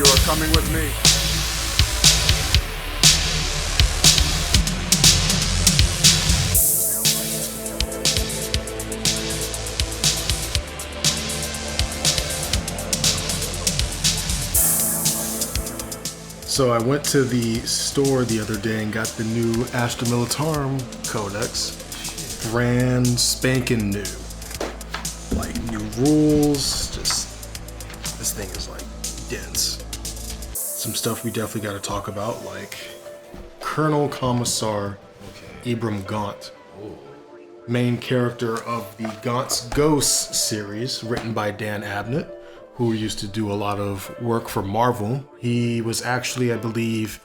You're coming with me. So I went to the store the other day and got the new Astra Militarum Codex. Brand spanking new. Like new rules, just this thing is like dense. Some stuff we definitely got to talk about, like Colonel Commissar Ibram Gaunt, main character of the Gaunt's Ghosts series, written by Dan Abnett, who used to do a lot of work for Marvel. He was actually, I believe,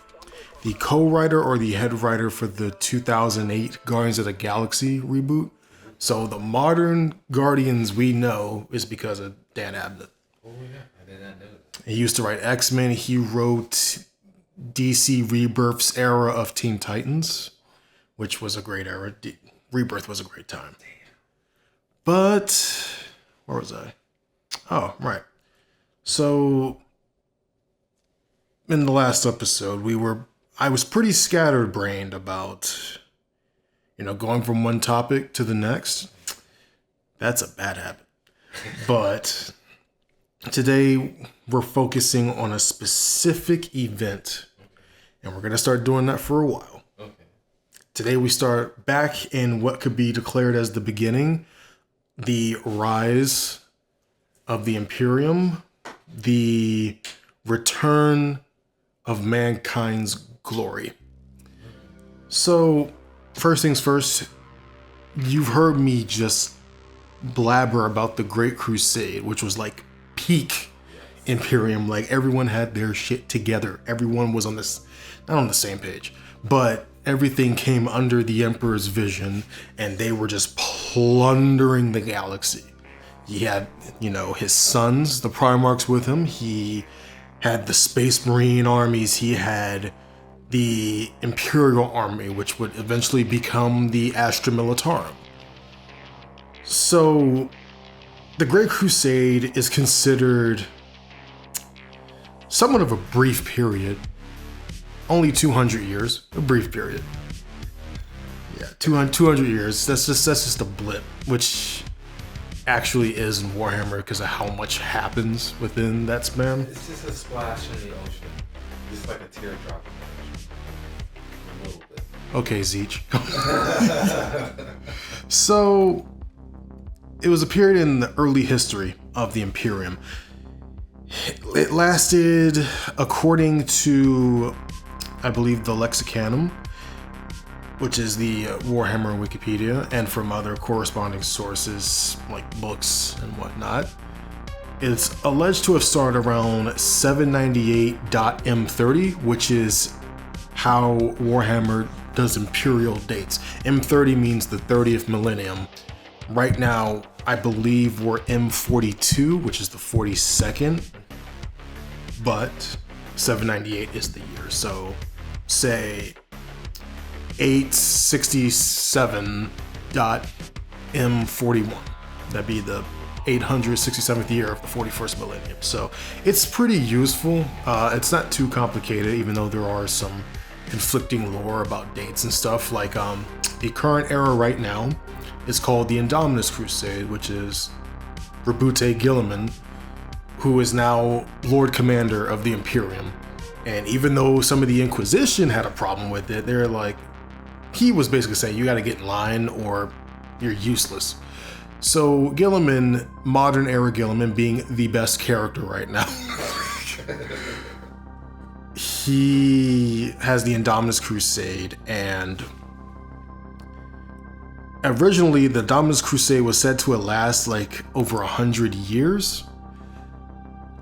the co-writer or the head writer for the 2008 Guardians of the Galaxy reboot. So the modern Guardians we know is because of Dan Abnett. Oh yeah, I did not know that. He used to write X-Men. He wrote DC Rebirth's era of Teen Titans, which was a great era. Rebirth was a great time. But where was I? Oh, right. So in the last episode, I was pretty scatterbrained about, going from one topic to the next. That's a bad habit. But today we're focusing on a specific event, and we're going to start doing that for a while. Okay. Today we start back in what could be declared as the beginning, the rise of the Imperium, the return of mankind's glory. So, first things first, you've heard me just blabber about the Great Crusade, which was like peak Imperium. Like everyone had their shit together. Everyone was not on the same page, but everything came under the Emperor's vision, and they were just plundering the galaxy. He had, his sons, the Primarchs, with him. He had the Space Marine armies. He had the Imperial Army, which would eventually become the Astra Militarum. So, the Great Crusade is considered somewhat of a brief period. Only 200 years, a brief period. Yeah, 200 years. That's just a blip, which actually is in Warhammer because of how much happens within that span. It's just a splash in the ocean. Just like a teardrop in the ocean. A little bit. Okay, Zeech. So, it was a period in the early history of the Imperium. It lasted, according to, I believe, the Lexicanum, which is the Warhammer Wikipedia, and from other corresponding sources like books and whatnot. It's alleged to have started around 798.M30, which is how Warhammer does imperial dates. M30 means the 30th millennium. Right now, I believe we're M42, which is the 42nd, but 798 is the year. So say 867.M41. That'd be the 867th year of the 41st millennium. So it's pretty useful. It's not too complicated, even though there are some conflicting lore about dates and stuff. Like the current era right now is called the Indominus Crusade, which is Rabute Guilliman, who is now Lord Commander of the Imperium. And even though some of the Inquisition had a problem with it, they're like, he was basically saying, you got to get in line or you're useless. So Guilliman, modern era Guilliman, being the best character right now, he has the Indominus Crusade, and originally the Indominus Crusade was said to last like over 100 years,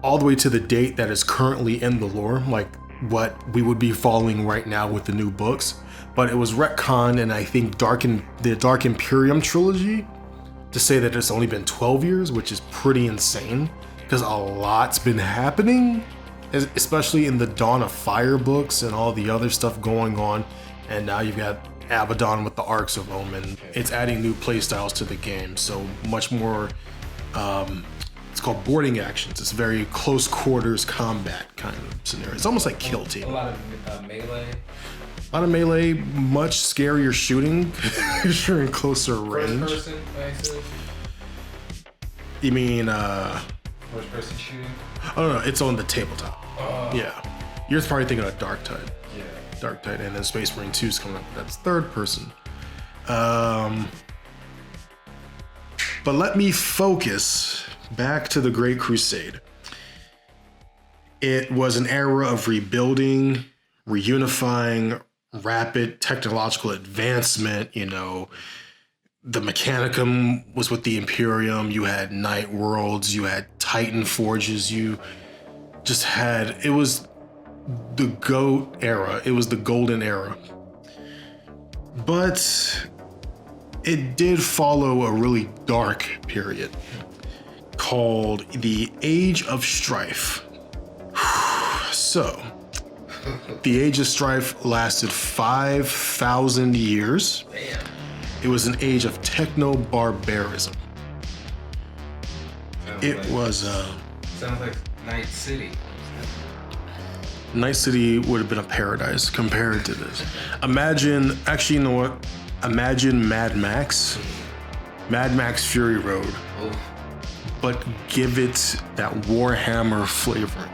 all the way to the date that is currently in the lore, like what we would be following right now with the new books. But it was retconned in, I think, the Dark Imperium trilogy to say that it's only been 12 years, which is pretty insane because a lot's been happening, especially in the Dawn of Fire books and all the other stuff going on. And now you've got Abaddon with the Arcs of Omen. It's adding new playstyles to the game, so much more it's called boarding actions. It's very close quarters combat kind of scenario. It's almost like Kill Team. A lot of melee. A lot of melee, much scarier shooting if you're in closer range. First person, I assume. You mean First person shooting? oh no, it's on the tabletop. Yeah. You're probably thinking of Dark Tide. Yeah. Dark Tide, and then Space Marine 2 is coming up. That's third person. But let me focus back to the Great Crusade. It was an era of rebuilding, reunifying, rapid technological advancement. You know, the Mechanicum was with the Imperium. You had Night Worlds. You had Titan Forges. You just had, it was the GOAT era. It was the golden era. But it did follow a really dark period called the Age of Strife. So, the Age of Strife lasted 5,000 years. Damn. It was an age of techno-barbarism. Sounds like Night City. Night City would have been a paradise compared to this. Imagine, actually, you know what? Imagine Mad Max Fury Road, but give it that Warhammer flavor.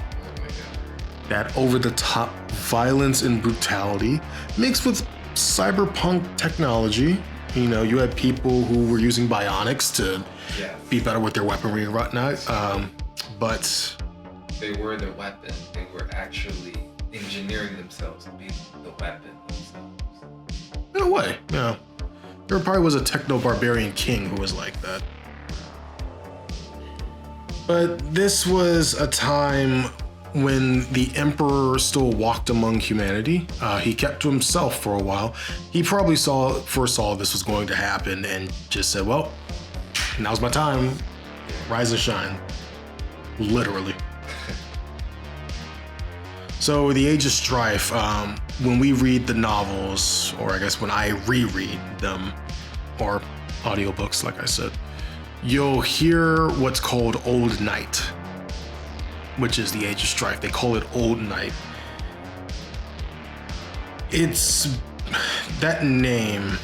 That over-the-top violence and brutality mixed with cyberpunk technology. You know, you had people who were using bionics to be better with their weaponry and whatnot. But they were the weapon. They were actually engineering themselves to be the weapon themselves. in a way, yeah. There probably was a techno-barbarian king who was like that. But this was a time when the Emperor still walked among humanity. He kept to himself for a while. He probably foresaw this was going to happen and just said, well, now's my time. Rise and shine. Literally. So the Age of Strife, when we read the novels, or I guess when I reread them, or audiobooks, like I said, you'll hear what's called Old Night, which is the Age of Strife. They call it Old Night. It's that name,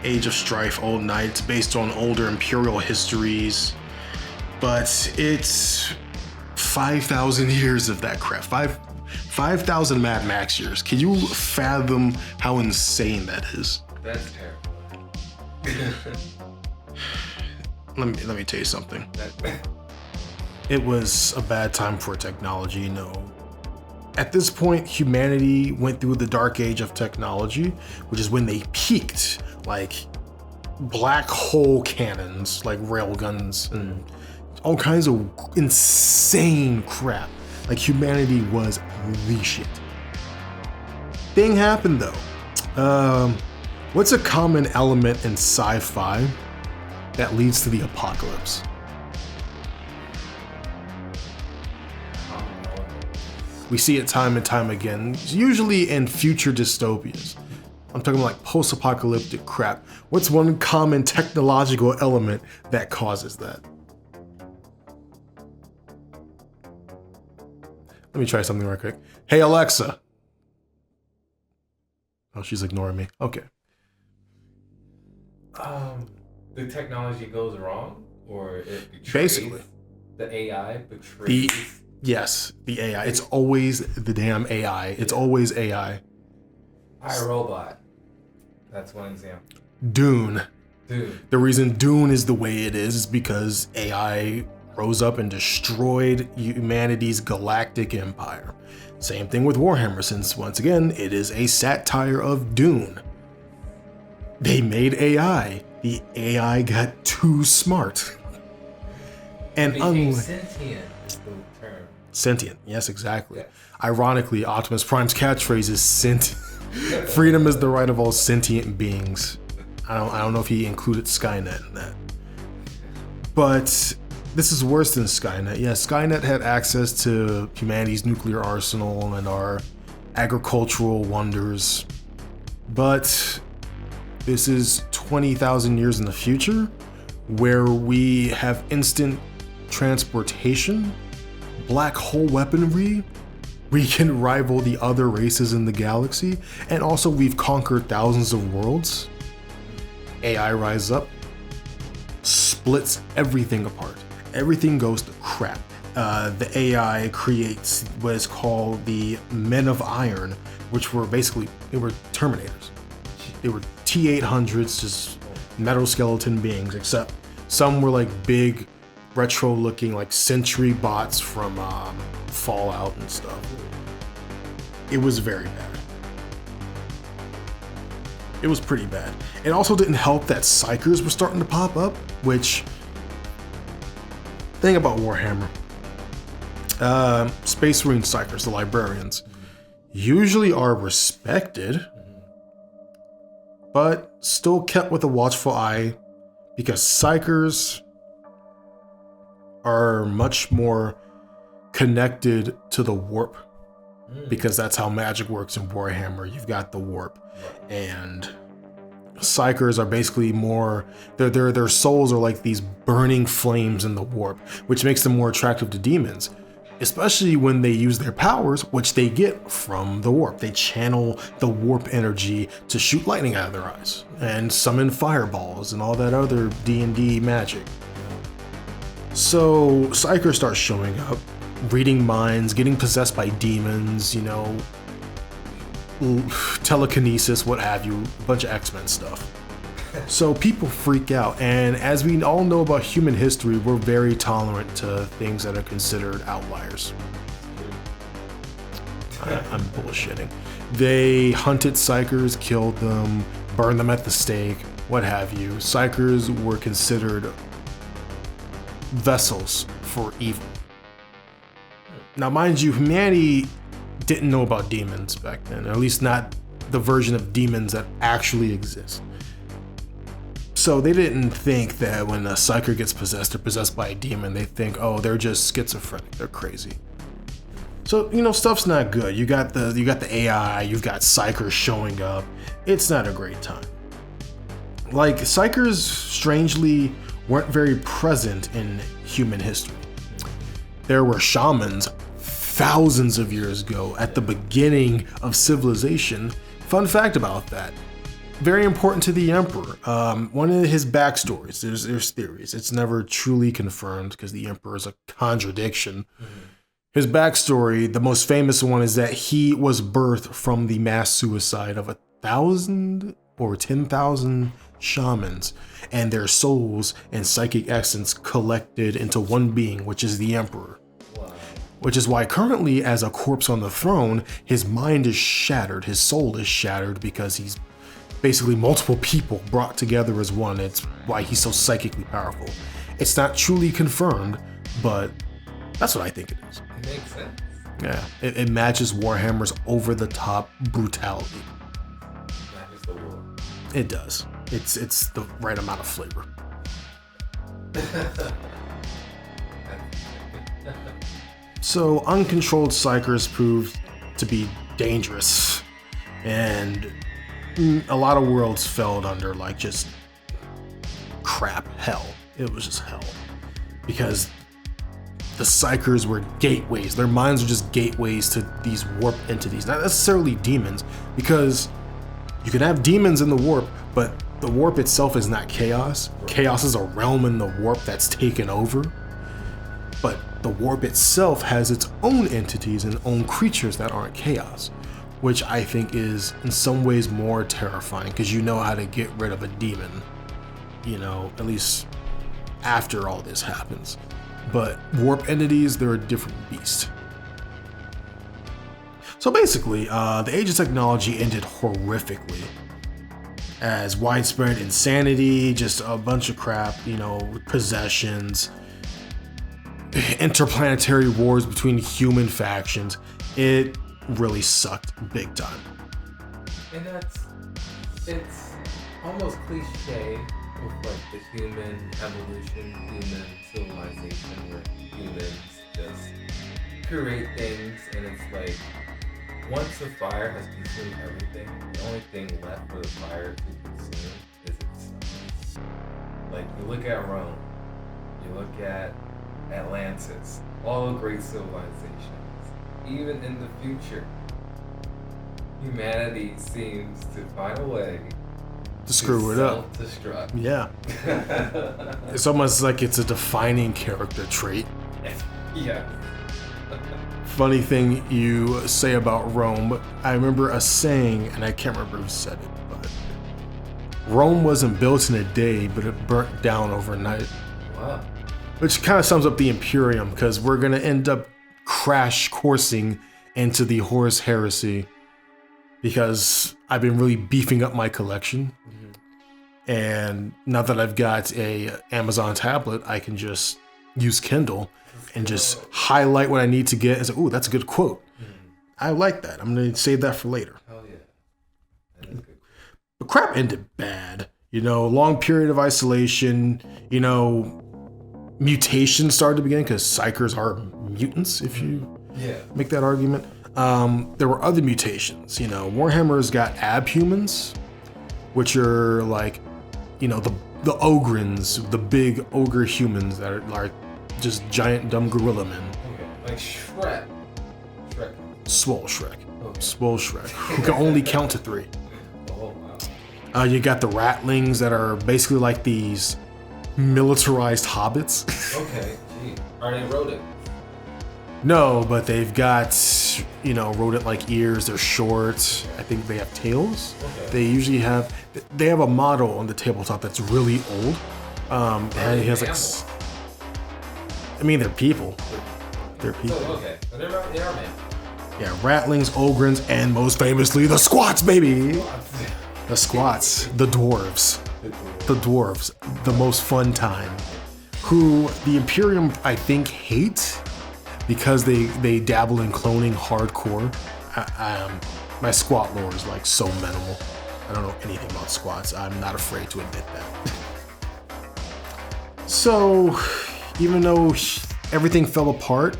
Age of Strife, Old Night, it's based on older imperial histories, but it's 5,000 years of that crap. 5,000 Mad Max years. Can you fathom how insane that is? That's terrible. Let me tell you something. It was a bad time for technology, you know. At this point, humanity went through the dark age of technology, which is when they peaked, like black hole cannons, like railguns, and all kinds of insane crap. Like humanity was the shit. Thing happened though. What's a common element in sci-fi that leads to the apocalypse? We see it time and time again, usually in future dystopias. I'm talking like post-apocalyptic crap. What's one common technological element that causes that? Let me try something real quick. Hey Alexa. Oh, she's ignoring me. Okay. The technology goes wrong, or it betrays, basically, the AI betrays. Yes, the AI. It's always the damn AI. It's always AI. iRobot. That's one example. Dune. Dude. The reason Dune is the way it is because AI rose up and destroyed humanity's galactic empire. Same thing with Warhammer, since once again, it is a satire of Dune. They made AI. The AI got too smart. And Sentient is the term. Sentient, yes, exactly. Yeah. Ironically, Optimus Prime's catchphrase is sentient. Freedom is the right of all sentient beings. I don't know if he included Skynet in that. But this is worse than Skynet. Yeah, Skynet had access to humanity's nuclear arsenal and our agricultural wonders. But this is 20,000 years in the future, where we have instant transportation, black hole weaponry. We can rival the other races in the galaxy, and also we've conquered thousands of worlds. AI rise up, splits everything apart. Everything goes to crap. The AI creates what is called the Men of Iron, which were basically, they were Terminators. They were T-800s, just metal skeleton beings, except some were like big, retro-looking like Sentry bots from Fallout and stuff. It was very bad. It was pretty bad. It also didn't help that psychers were starting to pop up, which, thing about Warhammer, Space Marine psychers, the librarians, usually are respected, but still kept with a watchful eye, because psychers are much more connected to the warp, because that's how magic works in Warhammer. You've got the warp, and psychers are basically more, their souls are like these burning flames in the warp, which makes them more attractive to demons, especially when they use their powers, which they get from the warp. They channel the warp energy to shoot lightning out of their eyes and summon fireballs and all that other D&D magic. So psychers start showing up, reading minds, getting possessed by demons, you know, telekinesis, what have you, a bunch of X-Men stuff. So people freak out, and as we all know about human history, we're very tolerant to things that are considered outliers. I'm bullshitting. They hunted psychers, killed them, burned them at the stake, what have you. Psychers were considered vessels for evil. Now, mind you, humanity didn't know about demons back then, or at least not the version of demons that actually exist. So they didn't think that when a psyker gets possessed or possessed by a demon, they think, oh, they're just schizophrenic, they're crazy. So, you know, stuff's not good. You got the AI, you've got psychers showing up. It's not a great time. Like, psychers strangely weren't very present in human history. There were shamans thousands of years ago at the beginning of civilization. Fun fact about that. Very important to the emperor. One of his backstories, there's theories. It's never truly confirmed because the emperor is a contradiction. His backstory, the most famous one, is that he was birthed from the mass suicide of 1,000 or 10,000 shamans and their souls and psychic essence collected into one being, which is the emperor. Which is why currently, as a corpse on the throne, his mind is shattered, his soul is shattered, because he's basically multiple people brought together as one. It's why he's so psychically powerful. It's not truly confirmed, but that's what I think it is. It makes sense. Yeah, it matches Warhammer's over-the-top brutality. Matches the war. It does. It's the right amount of flavor. So uncontrolled psychers proved to be dangerous, and a lot of worlds fell under like just crap hell. It was just hell, because the psychers were gateways. Their minds were just gateways to these warp entities, not necessarily demons, because you can have demons in the warp, but the warp itself is not chaos. Chaos is a realm in the warp that's taken over. But the warp itself has its own entities and own creatures that aren't chaos, which I think is in some ways more terrifying, because you know how to get rid of a demon, you know, at least after all this happens. But warp entities, they're a different beast. So basically, the age of technology ended horrifically, as widespread insanity, just a bunch of crap, you know, possessions, interplanetary wars between human factions. It really sucked big time. And it's almost cliche with like the human evolution, human civilization, where humans just create things, and it's like once the fire has consumed everything, the only thing left for the fire to consume is itself. Like, you look at Rome, you look at Atlantis, all great civilizations. Even in the future, humanity seems to find a way to screw it up. Self-destruct. Yeah. It's almost like it's a defining character trait. Yeah. Funny thing you say about Rome, I remember a saying, and I can't remember who said it, but Rome wasn't built in a day, but it burnt down overnight. Wow. Which kind of sums up the Imperium, because we're going to end up crash coursing into the Horus Heresy, because I've been really beefing up my collection. And now that I've got a Amazon tablet, I can just use Kindle and just highlight what I need to get and say, ooh, that's a good quote. I like that. I'm going to save that for later. Hell yeah. That is good. But crap ended bad. Long period of isolation, mutations started to begin because psychers are mutants, if you make that argument. There were other mutations. Warhammer's got abhumans, which are like, the ogrins, the big ogre humans that are like just giant dumb gorilla men. Okay. Like Shrek. Swole Shrek. Okay. Swole Shrek. Who can only count to 3. Oh, wow. You got the ratlings that are basically like these militarized hobbits. Okay, gee. Are they rodent? No, but they've got, rodent-like ears. They're short. I think they have tails. Okay. They usually have a model on the tabletop that's really old. And he has like, they're people. They're people. Oh, okay. So they are man. Yeah, ratlings, ogrins, and most famously the squats, baby. The squats, the dwarves. The dwarves, the most fun time. Who the Imperium, I think, hate because they dabble in cloning hardcore. My squat lore is like so minimal. I don't know anything about squats. I'm not afraid to admit that. So, even though everything fell apart,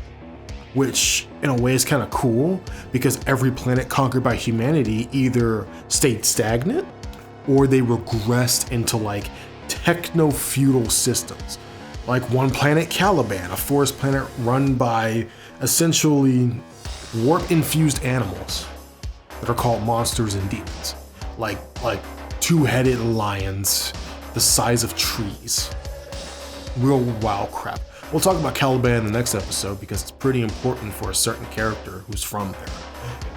which in a way is kind of cool because every planet conquered by humanity either stayed stagnant or they regressed into like techno-feudal systems. Like one planet, Caliban, a forest planet run by essentially warp-infused animals that are called monsters and demons. Like two-headed lions the size of trees. Real wild crap. We'll talk about Caliban in the next episode because it's pretty important for a certain character who's from there.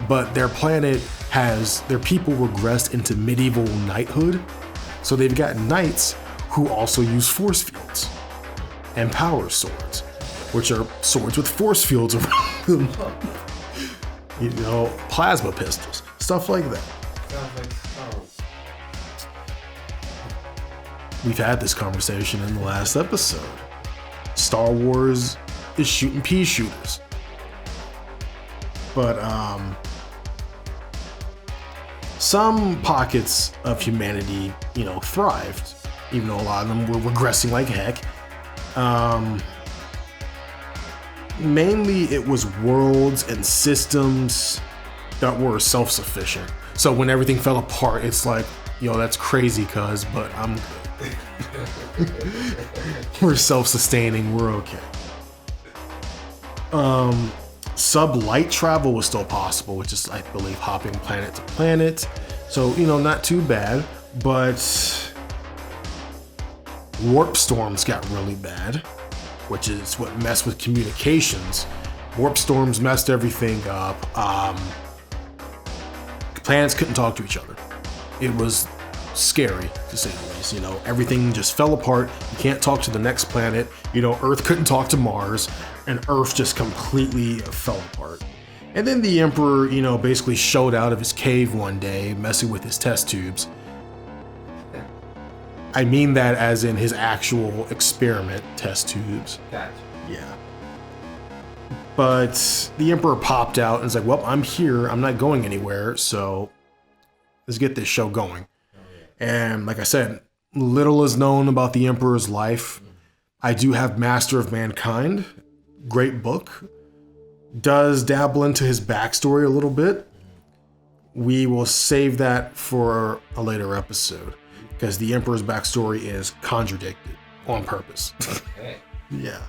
But their planet their people regressed into medieval knighthood. So they've got knights who also use force fields and power swords, which are swords with force fields around them. Plasma pistols, stuff like that. Sounds like We've had this conversation in the last episode. Star Wars is shooting pea shooters. But some pockets of humanity, thrived, even though a lot of them were regressing like heck. Mainly it was worlds and systems that were self-sufficient. So when everything fell apart, it's like, that's crazy, but I'm good. We're self-sustaining, we're okay. Sub-light travel was still possible, which is, I believe, hopping planet to planet. So, not too bad, but warp storms got really bad, which is what messed with communications. Warp storms messed everything up. Planets couldn't talk to each other. It was scary, to say the least. Everything just fell apart. You can't talk to the next planet. Earth couldn't talk to Mars, and Earth just completely fell apart. And then the Emperor, basically showed out of his cave one day, messing with his test tubes. I mean that as in his actual experiment test tubes. Gotcha. Yeah. But the Emperor popped out and was like, well, I'm here. I'm not going anywhere. So let's get this show going. And like I said, little is known about the Emperor's life. I do have Master of Mankind. Great book. Does dabble into his backstory a little bit. We will save that for a later episode because the Emperor's backstory is contradicted on purpose. Okay. Yeah.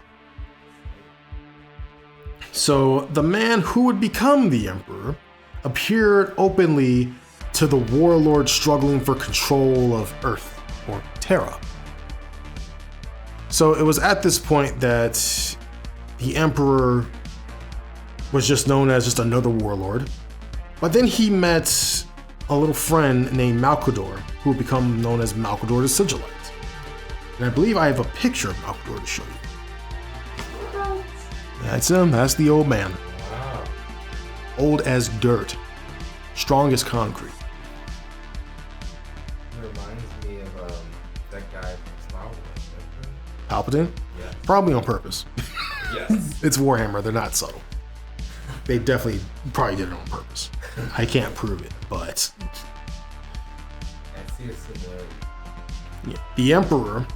So the man who would become the emperor appeared openly to the warlord struggling for control of Earth, or Terra. So it was at this point that the emperor was just known as just another warlord. But then he met a little friend named Malcador, who would become known as Malcador the Sigillite. And I believe I have a picture of Malcador to show you. That's him, that's the old man. Wow. Old as dirt, strong as concrete. It reminds me of that guy from Star Wars. Palpatine? Yeah. Probably on purpose. Yes. It's Warhammer, they're not subtle. They definitely probably did it on purpose. I can't prove it, but I see a similarity. yeah. The Emperor,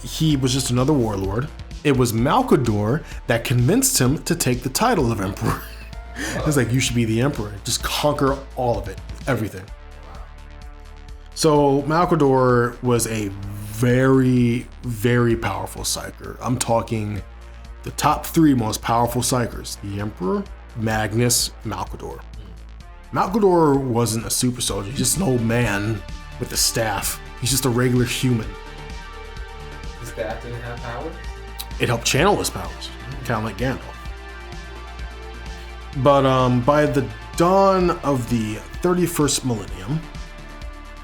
he was just another warlord. It was Malcador that convinced him to take the title of Emperor. It's like, you should be the Emperor. Just conquer all of it, everything. Wow. So Malcador was a very, very powerful psyker. I'm talking the top 3 most powerful psykers: the Emperor, Magnus, Malcador. Malcador wasn't a super soldier, he's just an old man with a staff. He's just a regular human. His staff didn't have powers? It helped channel his powers, kind of like Gandalf. But by the dawn of the 31st millennium,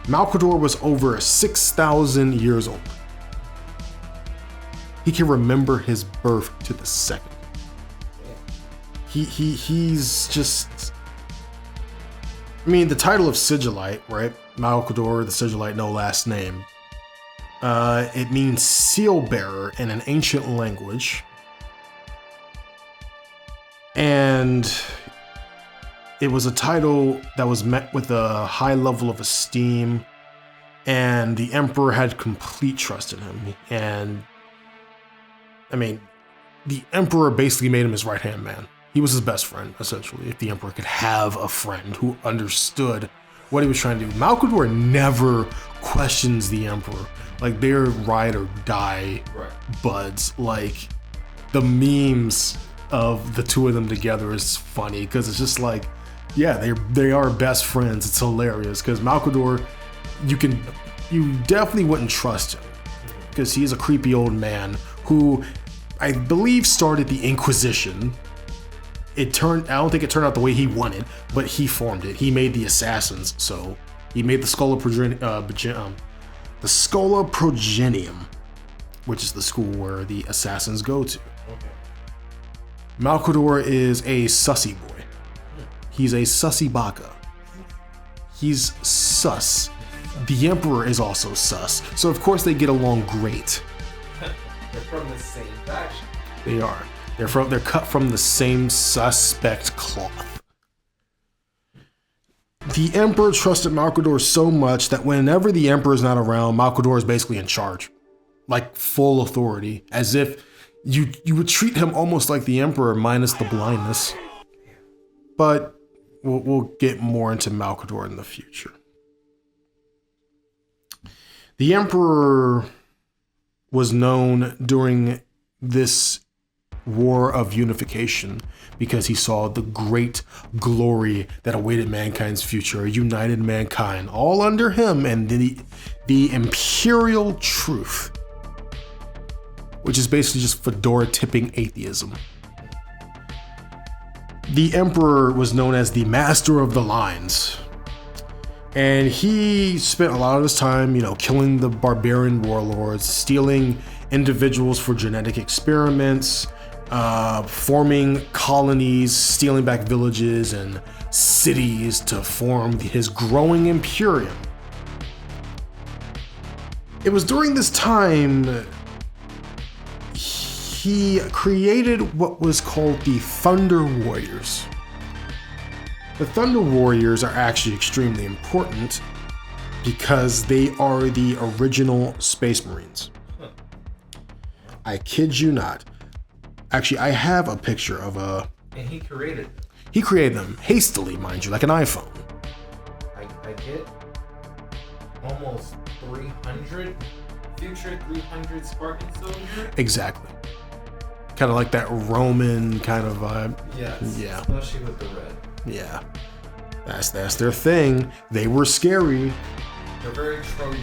Malcador was over 6,000 years old. He can remember his birth to the second. He's just... I mean, the title of Sigillite, right? Malcador the Sigillite, no last name. It means seal bearer in an ancient language. And it was a title that was met with a high level of esteem, and the emperor had complete trust in him. And I mean, the emperor basically made him his right-hand man. He was his best friend, essentially, if the emperor could have a friend who understood what he was trying to do. Malcador never questions the emperor. Like, they're ride or die buds. Like, the memes of the two of them together is funny because it's just like, yeah, they are best friends. It's hilarious because Malcador, you definitely wouldn't trust him because he's a creepy old man who I believe started the Inquisition. I don't think it turned out the way he wanted, but he formed it. He made the assassins, so he made the Schola Progenium, which is the school where the assassins go to. Okay. Malcador is a sussy boy. He's a sussy baka. He's sus. The Emperor is also sus, so of course they get along great. They're from the same faction. They are. They're cut from the same suspect cloth. The Emperor trusted Malcador so much that whenever the Emperor is not around, Malcador is basically in charge. Like full authority, as if you would treat him almost like the Emperor minus the blindness. But we'll get more into Malcador in the future. The Emperor was known during this War of Unification because he saw the great glory that awaited mankind's future, a united mankind, all under him and the imperial truth, which is basically just fedora tipping atheism. The Emperor was known as the Master of the Lines, and he spent a lot of his time, killing the barbarian warlords, stealing individuals for genetic experiments, forming colonies, stealing back villages and cities to form his growing imperium. It was during this time he created what was called the Thunder Warriors. The Thunder Warriors are actually extremely important because they are the original Space Marines. I kid you not. Actually, I have a picture of a... And he created them. He created them hastily, mind you, like an iPhone. I get almost 300, future 300 Spartan soldiers. Exactly. kind of like that Roman kind of vibe. Yes. Yeah. Especially with the red. Yeah. That's their thing. They were scary. They're very Trojan.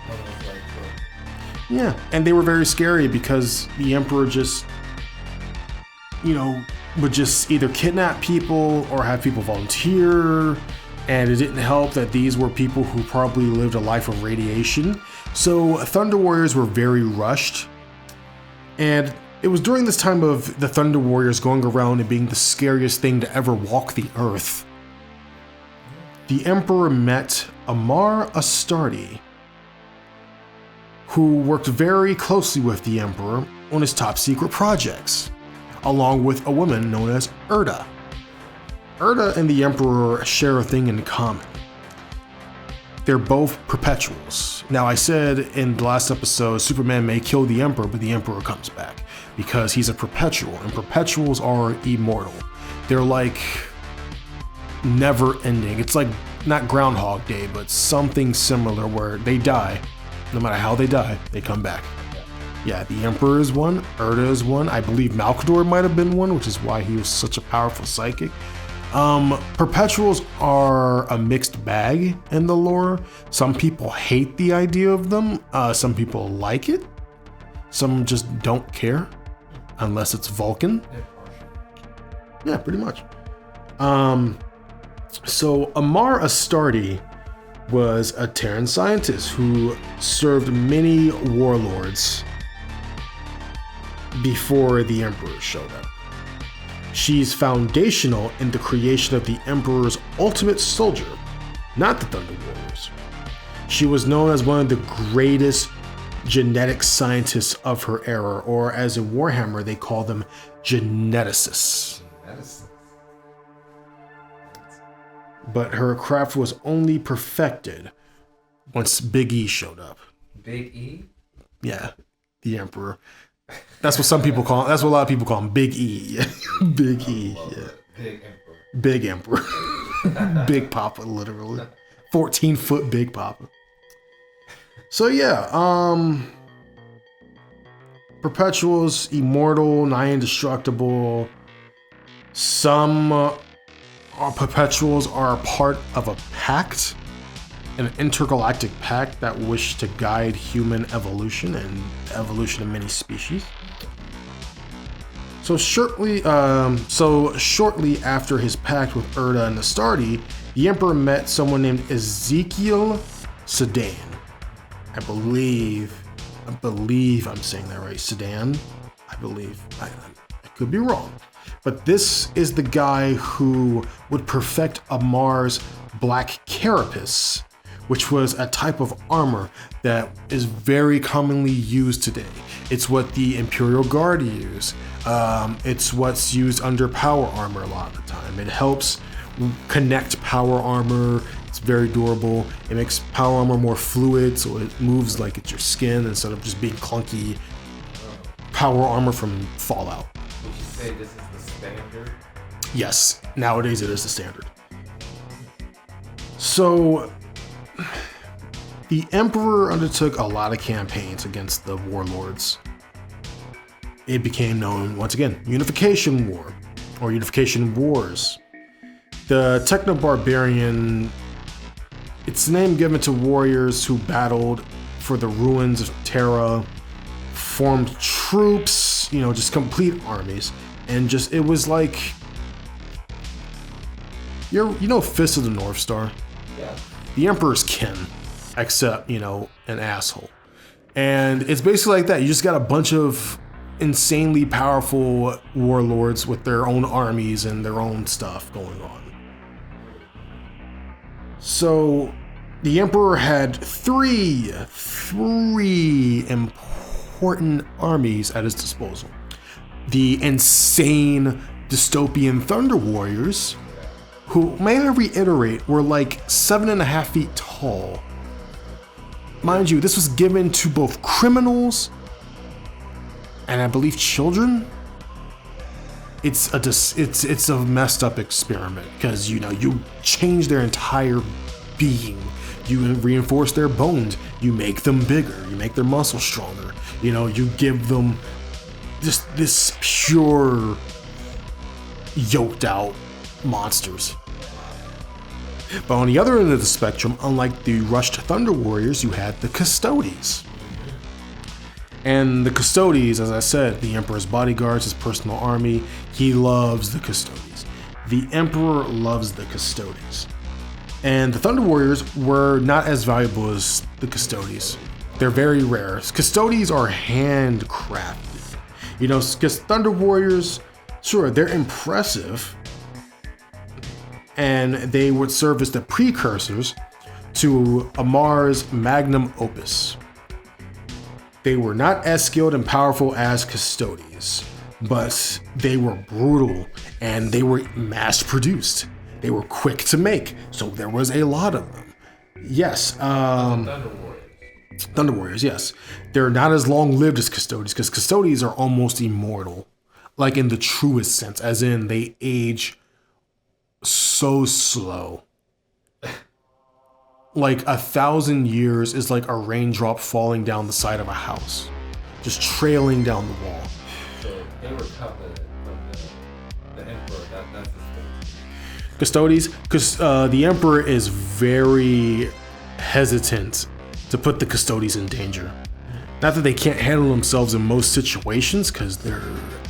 Almost like Trojan. Yeah, and they were very scary because the Emperor just, would just either kidnap people or have people volunteer, and it didn't help that these were people who probably lived a life of radiation. So Thunder Warriors were very rushed, and it was during this time of the Thunder Warriors going around and being the scariest thing to ever walk the earth. The Emperor met Amar Astardi, who worked very closely with the Emperor on his top secret projects, along with a woman known as Erda. Erda and the Emperor share a thing in common. They're both perpetuals. Now, I said in the last episode, Superman may kill the Emperor, but the Emperor comes back because he's a perpetual, and perpetuals are immortal. They're like never ending. It's like not Groundhog Day, but something similar where they die. No matter how they die, they come back. Yeah, the Emperor is one, Erda is one. I believe Malkador might have been one, which is why he was such a powerful psychic. Perpetuals are a mixed bag in the lore. Some people hate the idea of them. Some people like it. Some just don't care, unless it's Vulcan. Yeah, pretty much. So Amar Astardi was a Terran scientist who served many warlords before the Emperor showed up. She's foundational in the creation of the Emperor's ultimate soldier, not the Thunder Warriors. She was known as one of the greatest genetic scientists of her era, or as in Warhammer, they call them geneticists. But her craft was only perfected once Big E showed up. Big E? Yeah, the Emperor. That's what some people call him. That's what a lot of people call him. Big E. Big E. Yeah. Big Emperor. Big Emperor. Big Papa, literally. 14-foot Big Papa. So yeah, Perpetuals, immortal, nigh indestructible. Some Perpetuals are a part of a pact, an intergalactic pact that wished to guide human evolution and the evolution of many species. So shortly after his pact with Erda and Astardi, the Emperor met someone named Ezekiel Sedan. I believe I'm saying that right. Sedan, I believe. I could be wrong. But this is the guy who would perfect Amar's Black Carapace, which was a type of armor that is very commonly used today. It's what the Imperial Guard use. It's what's used under power armor a lot of the time. It helps connect power armor. It's very durable. It makes power armor more fluid, so it moves like it's your skin instead of just being clunky power armor from Fallout. Would you say this is the standard? Yes, nowadays it is the standard. So, the Emperor undertook a lot of campaigns against the warlords. It became known, once again, Unification War, or Unification Wars. The Techno-Barbarian, it's the name given to warriors who battled for the ruins of Terra, formed troops, just complete armies, and it was like, Fist of the North Star? Yeah. The Emperor's kin, except, an asshole. And it's basically like that. You just got a bunch of insanely powerful warlords with their own armies and their own stuff going on. So the Emperor had three important armies at his disposal. The insane dystopian Thunder Warriors, who, may I reiterate, were like 7.5 feet tall. Mind you, this was given to both criminals and I believe children. It's a messed up experiment because you change their entire being. You reinforce their bones. You make them bigger. You make their muscles stronger. You give them just this pure yoked out monsters. But on the other end of the spectrum, unlike the rushed Thunder Warriors, you had the Custodes. And the Custodes, as I said, the Emperor's bodyguards, his personal army, he loves the Custodes. The Emperor loves the Custodes. And the Thunder Warriors were not as valuable as the Custodes. They're very rare. Custodes are handcrafted. You know, because Thunder Warriors, sure, they're impressive, and they would serve as the precursors to Amar's magnum opus. They were not as skilled and powerful as Custodes, but they were brutal and they were mass produced. They were quick to make, so there was a lot of them. Yes, Thunder Warriors. Thunder Warriors, yes. They're not as long-lived as Custodes, because Custodes are almost immortal, like in the truest sense, as in they age so slow. Like 1,000 years is like a raindrop falling down the side of a house, just trailing down the wall. So they were coveted from the Emperor. That's his thing. Custodes, because the Emperor is very hesitant to put the Custodes in danger. Not that they can't handle themselves in most situations, because they're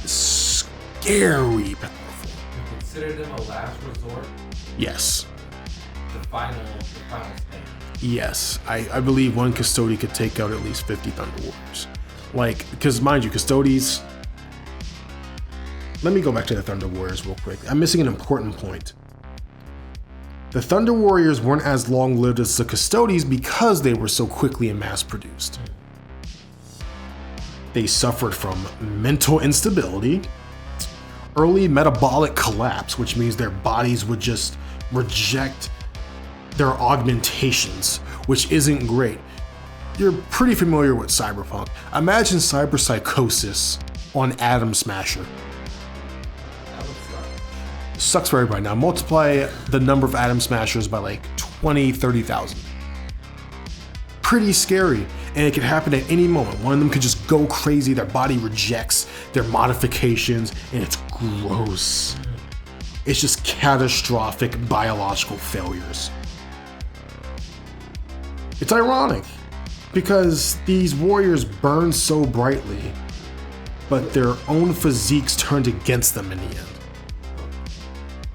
scary powerful. You consider them a last resort? Yes. The final stand. Yes. I believe one Custode could take out at least 50 Thunder Warriors. Like, because mind you, Custodes... Let me go back to the Thunder Warriors real quick. I'm missing an important point. The Thunder Warriors weren't as long-lived as the Custodes because they were so quickly and mass-produced. They suffered from mental instability, early metabolic collapse, which means their bodies would just reject their augmentations, which isn't great. You're pretty familiar with cyberpunk. Imagine cyberpsychosis on Atom Smasher. That would suck. Sucks for everybody. Now multiply the number of Atom Smashers by like 20, 30,000. Pretty scary. And it could happen at any moment. One of them could just go crazy, their body rejects their modifications, and it's gross. It's just catastrophic biological failures. It's ironic, because these warriors burn so brightly, but their own physiques turned against them in the end.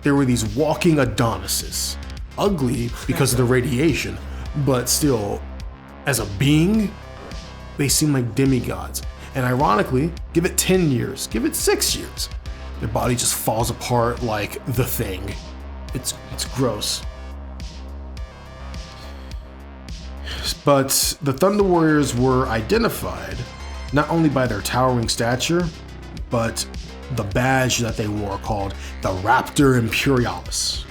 There were these walking Adonises, ugly because of the radiation, but still, as a being, they seem like demigods. And ironically, give it 10 years, give it 6 years, their body just falls apart like the Thing. It's gross. But the Thunder Warriors were identified not only by their towering stature, but the badge that they wore called the Raptor Imperialis.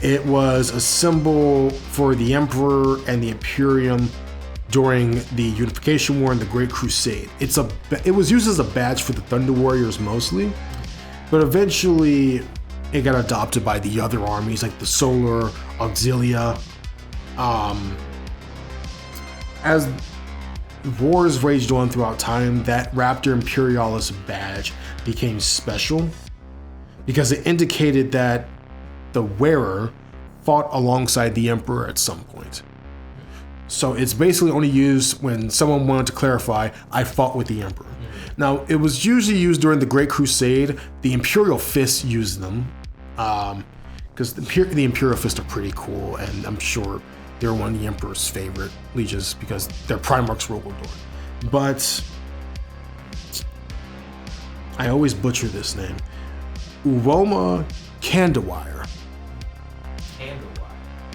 It was a symbol for the Emperor and the Imperium during the Unification War and the Great Crusade. It was used as a badge for the Thunder Warriors mostly, but eventually it got adopted by the other armies like the Solar Auxilia. As wars raged on throughout time, that Raptor Imperialis badge became special because it indicated that the wearer fought alongside the Emperor at some point. So it's basically only used when someone wanted to clarify, I fought with the Emperor. Now, it was usually used during the Great Crusade. The Imperial Fists used them, because the Imperial Fists are pretty cool, and I'm sure they're one of the Emperor's favorite lieges because they're Primarch's Rogaldor. But I always butcher this name. Uoma Candawire.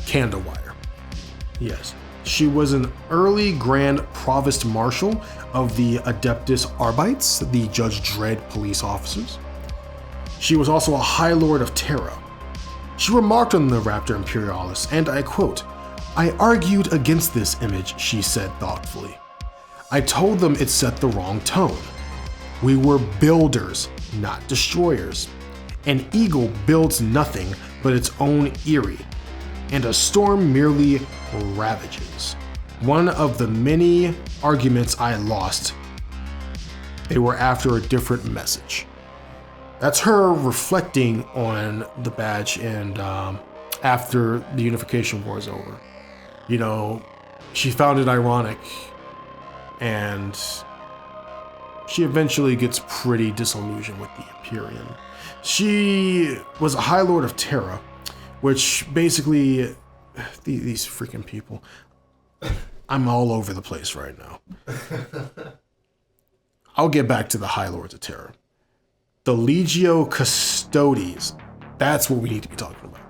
Candawire. Yes. She was an early Grand Provost Marshal of the Adeptus Arbites, the Judge Dredd police officers. She was also a High Lord of Terra. She remarked on the Raptor Imperialis, and I quote, "I argued against this image," she said thoughtfully. "I told them it set the wrong tone. We were builders, not destroyers. An eagle builds nothing but its own eyrie, and a storm merely ravages. One of the many arguments I lost They were after a different message. That's her reflecting on the badge and after the Unification War is over. You know, she found it ironic and she eventually gets pretty disillusioned with the Imperium. She was a High Lord of Terra, which basically, these freaking people, I'm all over the place right now. I'll get back to the High Lords of Terra. The Legio Custodes, that's what we need to be talking about.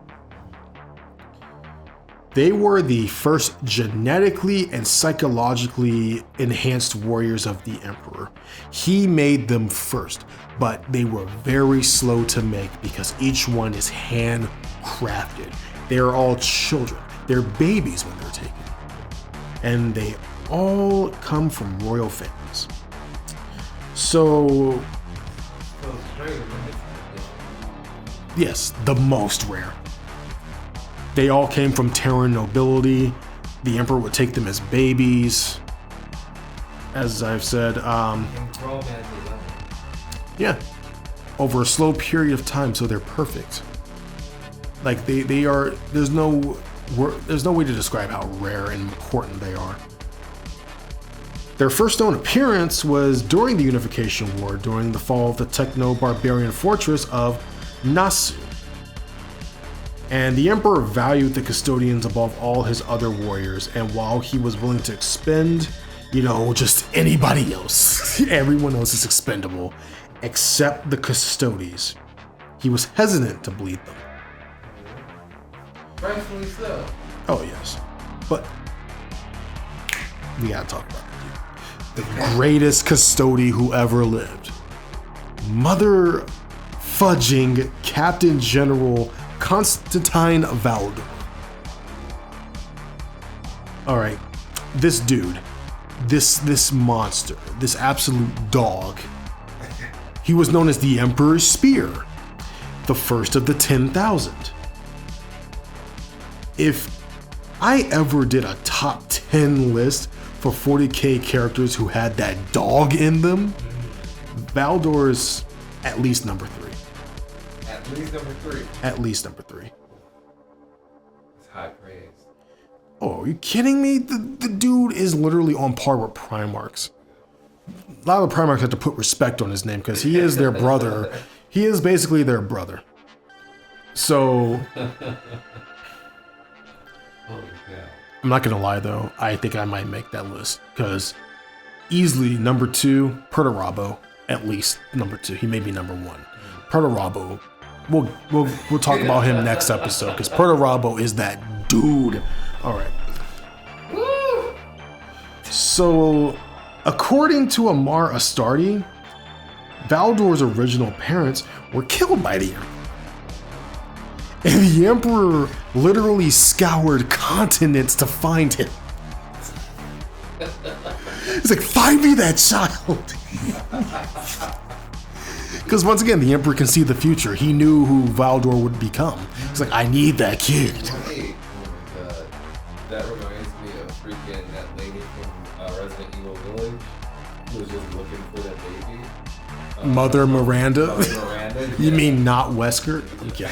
They were the first genetically and psychologically enhanced warriors of the Emperor. He made them first, but they were very slow to make because each one is handcrafted. They're all children. They're babies when they're taken. And they all come from royal families. So, yes, the most rare. They all came from Terran nobility. The Emperor would take them as babies. As I've said, yeah, over a slow period of time, so they're perfect. Like they are. There's no way to describe how rare and important they are. Their first known appearance was during the Unification War, during the fall of the techno-barbarian fortress of Nasu. And the Emperor valued the Custodians above all his other warriors, and while he was willing to expend, just anybody else, everyone else is expendable, except the Custodes, he was hesitant to bleed them. Rightfully so. Oh yes, but we gotta talk about the greatest custody who ever lived. Mother fudging Captain General Constantine Valdor. All right, this dude, this monster, this absolute dog. He was known as the Emperor's Spear, the first of the 10,000. If I ever did a top 10 list for 40k characters who had that dog in them, Valdor's at least number 3. At least number 3. At least number 3. It's high praise. Oh, are you kidding me? The dude is literally on par with Primarchs. A lot of the Primarchs have to put respect on his name because he is their brother. He is basically their brother. So, Holy cow. I'm not gonna lie though, I think I might make that list because easily number 2, Perturabo, at least number 2. He may be number 1. Perturabo, we'll talk about him next episode because Perturabo is that dude. All right. Woo! So, according to Amar Astardi, Valdor's original parents were killed by the Emperor. And the Emperor literally scoured continents to find him. He's like, find me that child. Because once again, the Emperor can see the future. He knew who Valdor would become. He's like, I need that kid. Hey, oh my god. That reminds me of freaking that lady from Resident Evil Village who was just looking for that baby. Mother Miranda? Mother Miranda? You mean not Wesker? Okay.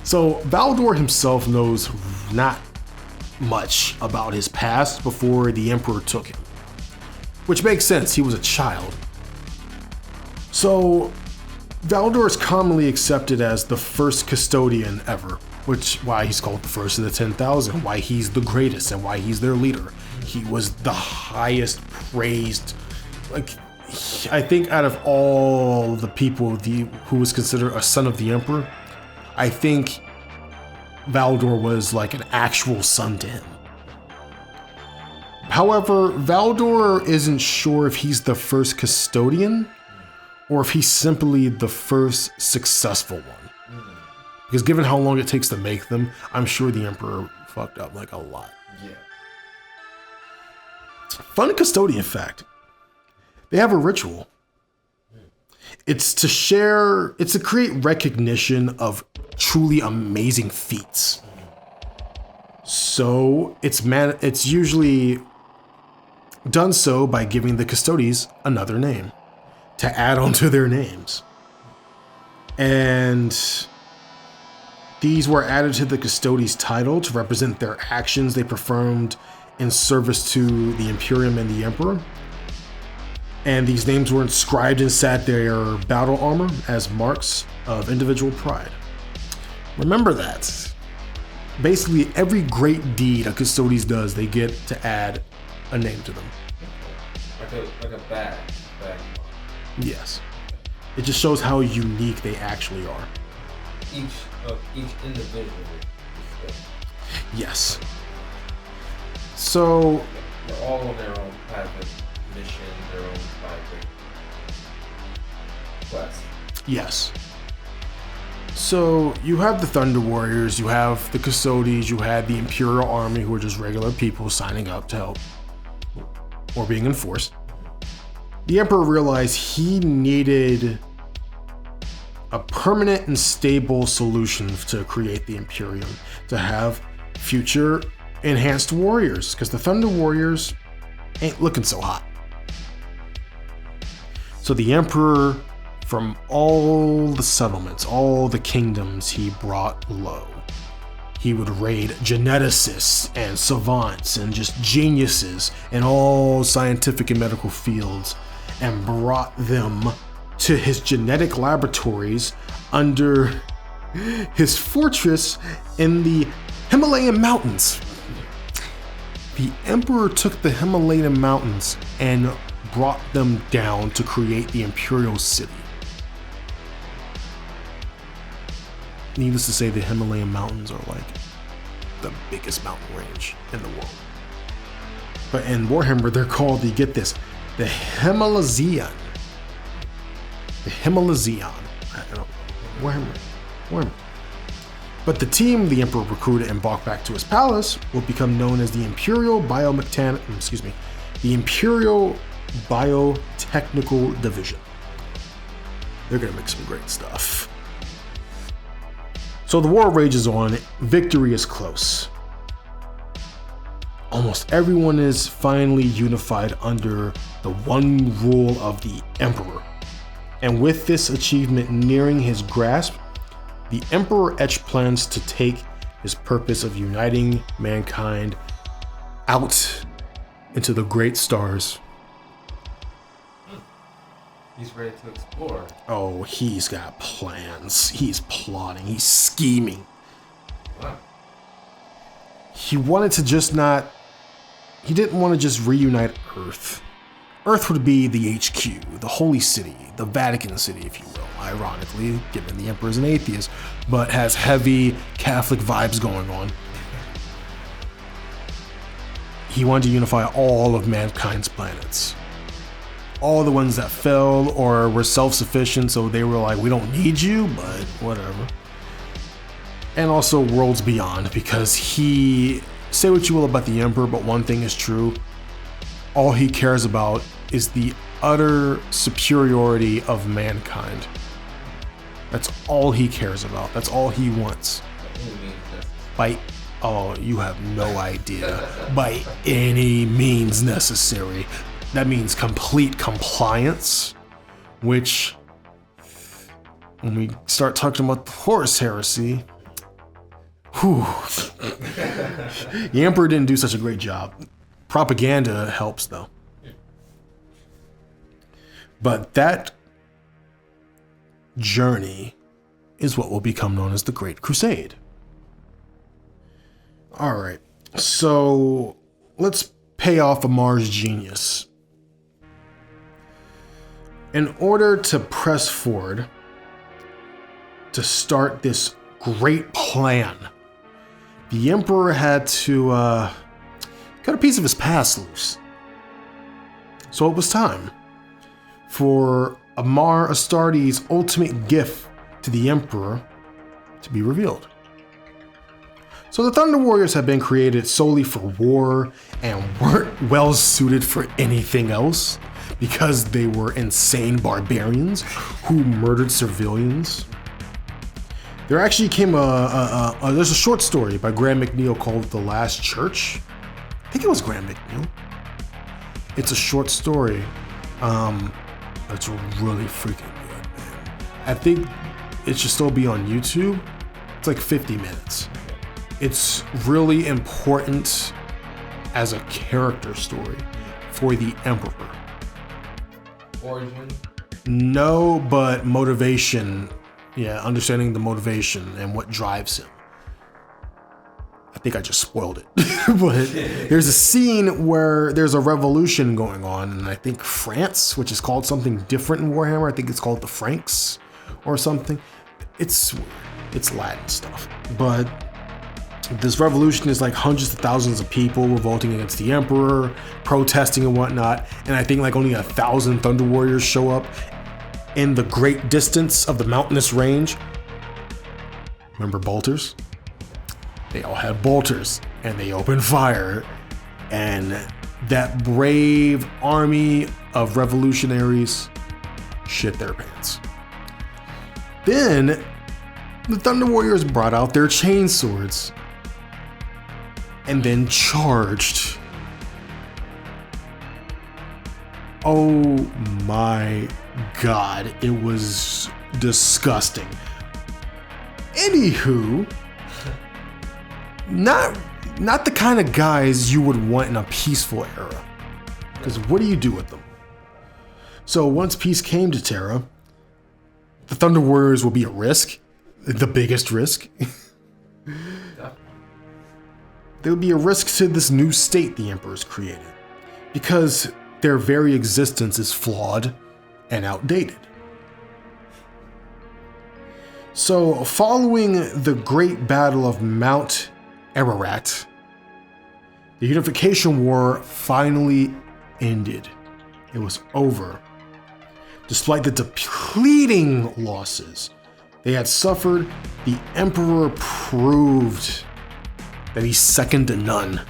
So Valdor himself knows not much about his past before the Emperor took him. Which makes sense, he was a child. So Valdor is commonly accepted as the first custodian ever, which why he's called the first of the 10,000, why he's the greatest and why he's their leader. He was the highest praised, I think out of all the people who was considered a son of the Emperor, I think Valdor was like an actual son to him. However, Valdor isn't sure if he's the first custodian or if he's simply the first successful one. Because given how long it takes to make them, I'm sure the Emperor fucked up a lot. Yeah. Fun custodian fact. They have a ritual. It's to create recognition of truly amazing feats. So it's usually done so by giving the Custodes another name to add onto their names. And these were added to the Custodes title to represent their actions they performed in service to the Imperium and the Emperor. And these names were inscribed inside their battle armor as marks of individual pride. Remember that. Basically, every great deed a Custodes does, they get to add a name to them. Like a badge. Yes. It just shows how unique they actually are. Each individual. Yes. So they're all on their own private mission, their own private quest. Yes. So you have the Thunder Warriors, you have the Custodes, you had the Imperial Army, who are just regular people signing up to help or being enforced. The Emperor realized he needed a permanent and stable solution to create the Imperium, to have future enhanced warriors, because the Thunder Warriors ain't looking so hot. So the Emperor, from all the settlements, all the kingdoms he brought low, he would raid geneticists and savants and just geniuses in all scientific and medical fields, and brought them to his genetic laboratories under his fortress in the Himalayan mountains. The Emperor took the Himalayan mountains and brought them down to create the Imperial City. Needless to say, the Himalayan mountains are like the biggest mountain range in the world. But in Warhammer, they're called, you get this, the Himalayan. The Himalayan. I don't know. Warhammer. But the team the Emperor recruited and brought back to his palace will become known as the Imperial the Imperial Biotechnical Division. They're gonna make some great stuff. So the war rages on, victory is close. Almost everyone is finally unified under the one rule of the Emperor. And with this achievement nearing his grasp, the Emperor etched plans to take his purpose of uniting mankind out into the great stars. He's ready to explore. Oh, he's got plans. He's plotting. He's scheming. Wow. He wanted to just not... He didn't want to just reunite Earth. Earth would be the HQ, the Holy City, the Vatican City, if you will. Ironically, given the Emperor's an atheist, but has heavy Catholic vibes going on. He wanted to unify all of mankind's planets. All the ones that fell or were self-sufficient, so they were like, we don't need you, but whatever. And also worlds beyond, because he, say what you will about the Emperor, but one thing is true. All he cares about is the utter superiority of mankind. That's all he cares about. That's all he wants. You have no idea. By any means necessary. That means complete compliance, which, when we start talking about the Horus Heresy, the Emperor didn't do such a great job. Propaganda helps, though. But that journey is what will become known as the Great Crusade. All right, so let's pay off a Mars genius. In order to press forward, to start this great plan, the Emperor had to cut a piece of his past loose. So it was time for Amar Astartes' ultimate gift to the Emperor to be revealed. So the Thunder Warriors have been created solely for war and weren't well suited for anything else because they were insane barbarians who murdered civilians. There actually came there's a short story by Graham McNeil called The Last Church. I think it was Graham McNeil. It's a short story. It's really freaking good, man. I think it should still be on YouTube. It's like 50 minutes. It's really important as a character story for the Emperor. Origin? No, but motivation. Yeah, understanding the motivation and what drives him. I think I just spoiled it. But there's a scene where there's a revolution going on in, I think, France, which is called something different in Warhammer. I think it's called the Franks or something. It's Latin stuff. But this revolution is like hundreds of thousands of people revolting against the Emperor, protesting and whatnot. And I think like only 1,000 Thunder Warriors show up in the great distance of the mountainous range. Remember bolters? They all had bolters and they opened fire. And that brave army of revolutionaries shit their pants. Then the Thunder Warriors brought out their chain swords and then charged. Oh my God, it was disgusting. Anywho, not the kind of guys you would want in a peaceful era. Because what do you do with them? So once peace came to Terra, the Thunder Warriors will be a risk, the biggest risk. They would be a risk to this new state the Emperor's created, because their very existence is flawed and outdated. So, following the Great Battle of Mount Ararat, the Unification War finally ended. It was over. Despite the depleting losses they had suffered, the Emperor proved that he's second to none.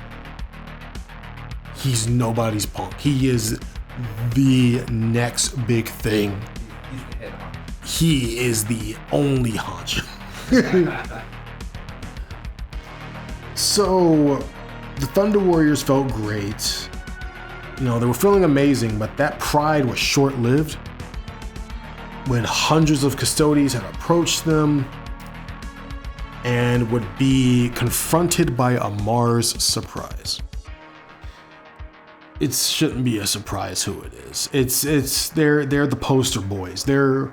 He's nobody's punk. He is the next big thing. He's the head honcho. He is the only honcho. So the Thunder Warriors felt great. You know, they were feeling amazing, but that pride was short-lived when hundreds of custodians had approached them and would be confronted by a Mars surprise. It shouldn't be a surprise who it is. They're the poster boys. They're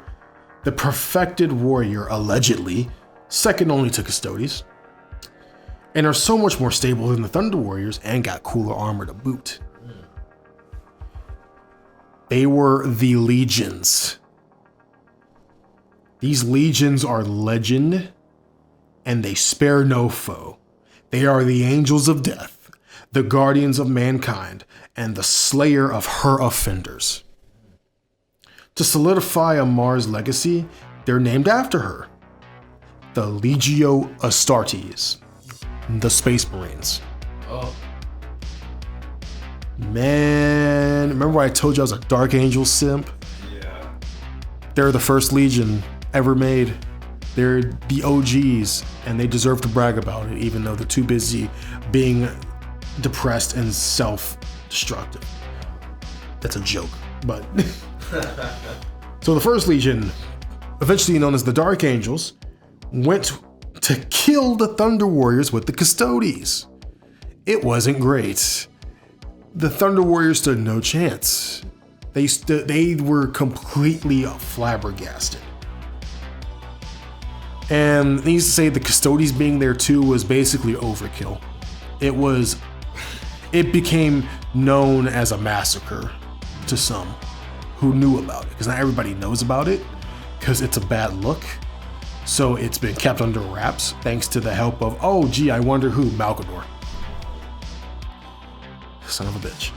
the perfected warrior, allegedly, second only to custodians, and are so much more stable than the Thunder Warriors and got cooler armor to boot. They were the legions. These legions are legend, and they spare no foe. They are the angels of death, the guardians of mankind, and the slayer of her offenders. To solidify a Mars legacy, they're named after her. The Legio Astartes, the Space Marines. Oh, Man, remember I told you I was a Dark Angel simp? yeah. They're the first Legion ever made. They're the OGs, and they deserve to brag about it, even though they're too busy being depressed and self-destructive. That's a joke, but... So the first Legion, eventually known as the Dark Angels, went to kill the Thunder Warriors with the Custodies. It wasn't great. The Thunder Warriors stood no chance. They were completely flabbergasted. And needless to say, the Custodies being there too was basically overkill. It became known as a massacre to some who knew about it, because not everybody knows about it, because it's a bad look. So it's been kept under wraps thanks to the help of, oh gee, I wonder who, Malkador. Son of a bitch.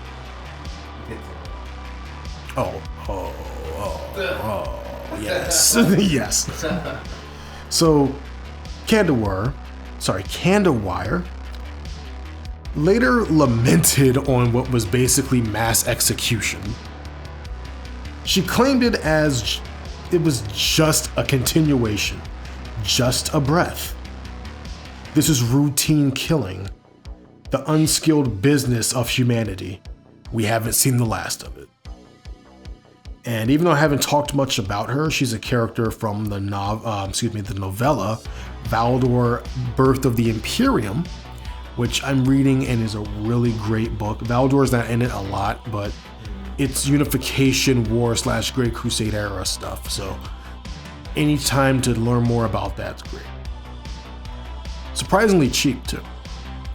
Oh, yes. Yes. So, Kandawire later lamented on what was basically mass execution. She claimed it as it was just a continuation, just a breath. This is routine killing, the unskilled business of humanity. we haven't seen the last of it. And even though I haven't talked much about her, she's a character from the novella Valdor, Birth of the Imperium, which I'm reading and is a really great book. Valdor's not in it a lot, but it's Unification War / Great Crusade era stuff. So any time to learn more about that's great. Surprisingly cheap too,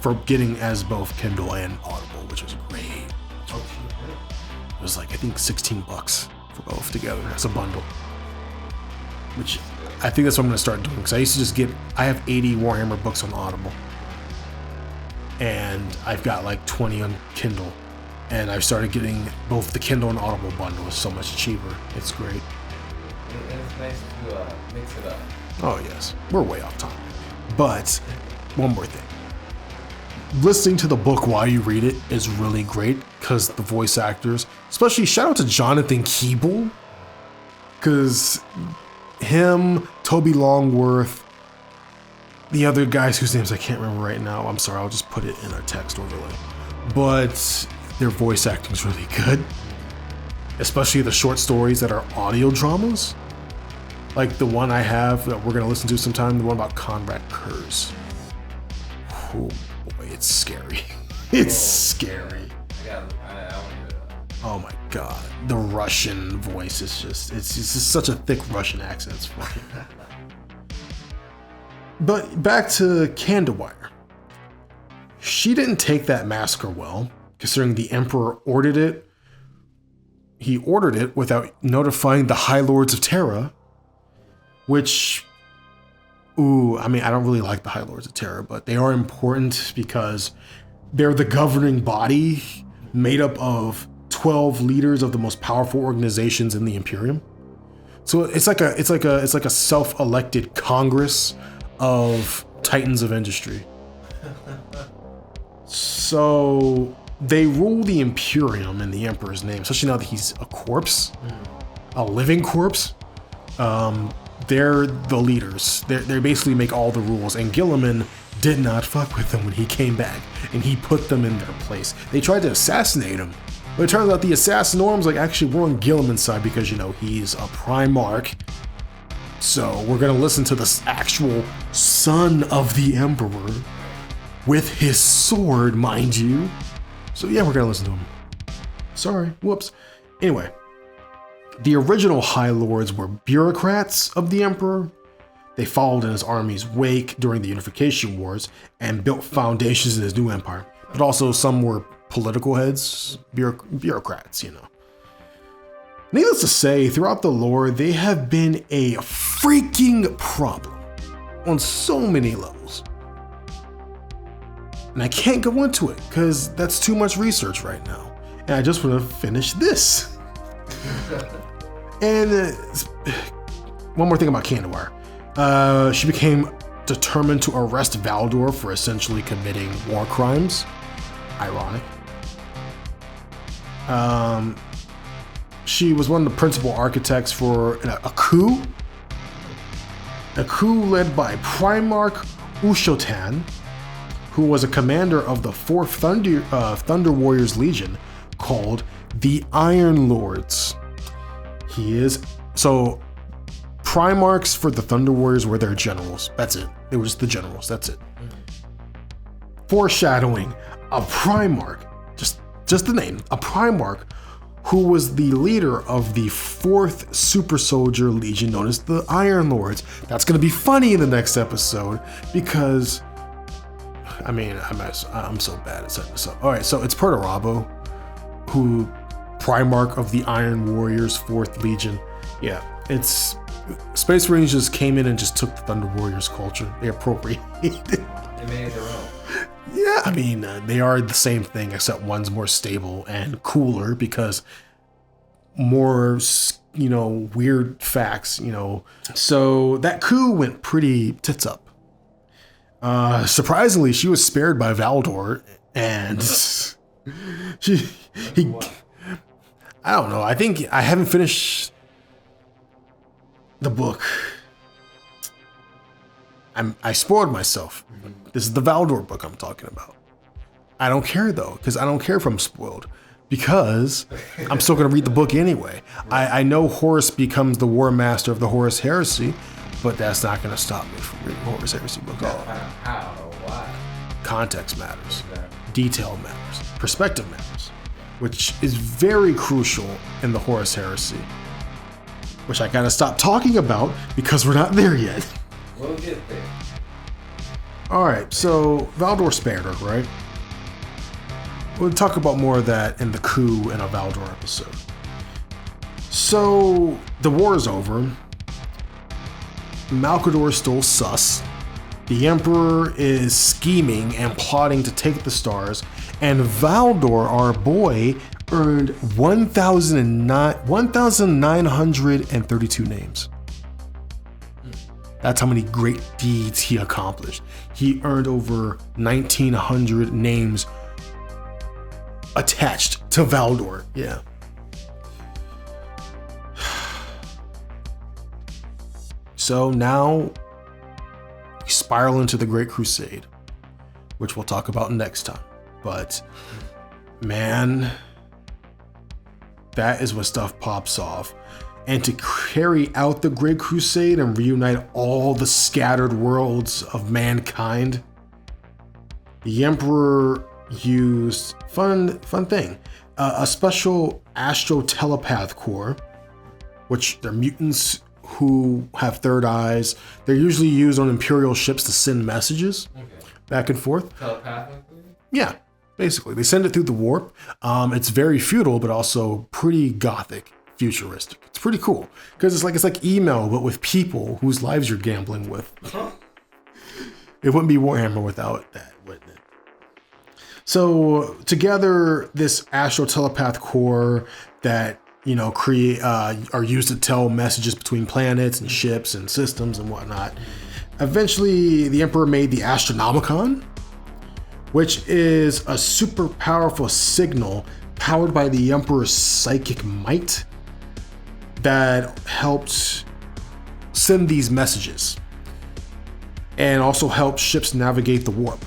for getting as both Kindle and Audible, which was great. It was like, I think $16 for both together as a bundle, which I think that's what I'm going to start doing, because I used to just I have 80 Warhammer books on Audible, and I've got like 20 on Kindle, and I've started getting both the Kindle and Audible bundle. Is so much cheaper. It's great. And it's nice to mix it up. Oh yes, we're way off topic, but one more thing. Listening to the book while you read it is really great, because the voice actors, especially shout out to Jonathan Keeble, because him, Toby Longworth, the other guys whose names I can't remember right now, I'm sorry, I'll just put it in our text overlay, but their voice acting is really good, especially the short stories that are audio dramas, like the one I have that we're going to listen to sometime, the one about Conrad Kurz. Oh boy, it's scary. It's scary. I want to hear that. Oh my god, the Russian voice is it's just such a thick Russian accent. It's funny. But back to Candlewire. She didn't take that massacre well, considering the Emperor ordered it. He ordered it without notifying the High Lords of Terra, which, I mean, I don't really like the High Lords of Terra, but they are important because they're the governing body made up of 12 leaders of the most powerful organizations in the Imperium. So it's like a self-elected Congress of Titans of Industry. So they rule the Imperium in the Emperor's name, especially now that he's a corpse, a living corpse. They're the leaders. They basically make all the rules, and Gilliman did not fuck with them when he came back, and he put them in their place. They tried to assassinate him, but it turns out the assassinorum like actually were on Gilliman's side because, you know, he's a Primarch. So we're gonna listen to the actual son of the Emperor with his sword, mind you. So yeah, we're gonna listen to him. Sorry, whoops. Anyway. The original High Lords were bureaucrats of the Emperor. They followed in his army's wake during the Unification Wars and built foundations in his new empire. But also some were political heads, bureaucrats, you know. Needless to say, throughout the lore, they have been a freaking problem on so many levels. And I can't go into it because that's too much research right now. And I just want to finish this. And one more thing about Candlewire. She became determined to arrest Valdor for essentially committing war crimes. Ironic. She was one of the principal architects for a coup. A coup led by Primarch Ushotan, who was a commander of the 4th Thunder Warriors Legion called the Iron Lords. So Primarchs for the Thunder Warriors were their generals. That's it. They were just the generals. That's it. Foreshadowing, a Primarch, just the name, a Primarch who was the leader of the 4th Super Soldier Legion known as the Iron Lords. That's going to be funny in the next episode because, I mean, I'm so bad at setting this up. All right, so it's Perturabo, who Primarch of the Iron Warriors 4th Legion. Yeah, it's Space Marines just came in and just took the Thunder Warriors culture. They appropriated it. They made it their own. Yeah, I mean, they are the same thing, except one's more stable and cooler because more, you know, weird facts, you know. So that coup went pretty tits up. Surprisingly, she was spared by Valdor, and I don't know. I think I haven't finished the book. I spoiled myself. This is the Valdor book I'm talking about. I don't care though, because I don't care if I'm spoiled. because I'm still going to read the book anyway. I know Horus becomes the war master of the Horus Heresy, but that's not going to stop me from reading the Horus Heresy book. How? Why? Context matters. Exactly. Detail matters. Perspective matters, which is very crucial in the Horus Heresy, which I got to stop talking about because we're not there yet. We'll get there. All right, so Valdor spared her, right? We'll talk about more of that in the coup in a Valdor episode. So the war is over. Malcador is still sus. The Emperor is scheming and plotting to take the stars, and Valdor, our boy, earned 1,932 names. That's how many great deeds he accomplished. He earned over 1,900 names attached to Valdor. Yeah. So now we spiral into the Great Crusade, which we'll talk about next time. But man, that is when stuff pops off. And to carry out the Great Crusade and reunite all the scattered worlds of mankind, the Emperor used fun thing, a special astro-telepath corps, which they're mutants who have third eyes. They're usually used on Imperial ships to send messages back and forth. Telepathically? Yeah, basically. They send it through the warp. It's very feudal, but also pretty gothic. Futuristic. It's pretty cool because it's like email, but with people whose lives you're gambling with. It wouldn't be Warhammer without that, wouldn't it? So together, this astro telepath core that create are used to tell messages between planets and ships and systems and whatnot. Eventually, the Emperor made the Astronomicon, which is a super powerful signal powered by the Emperor's psychic might that helped send these messages and also help ships navigate the warp.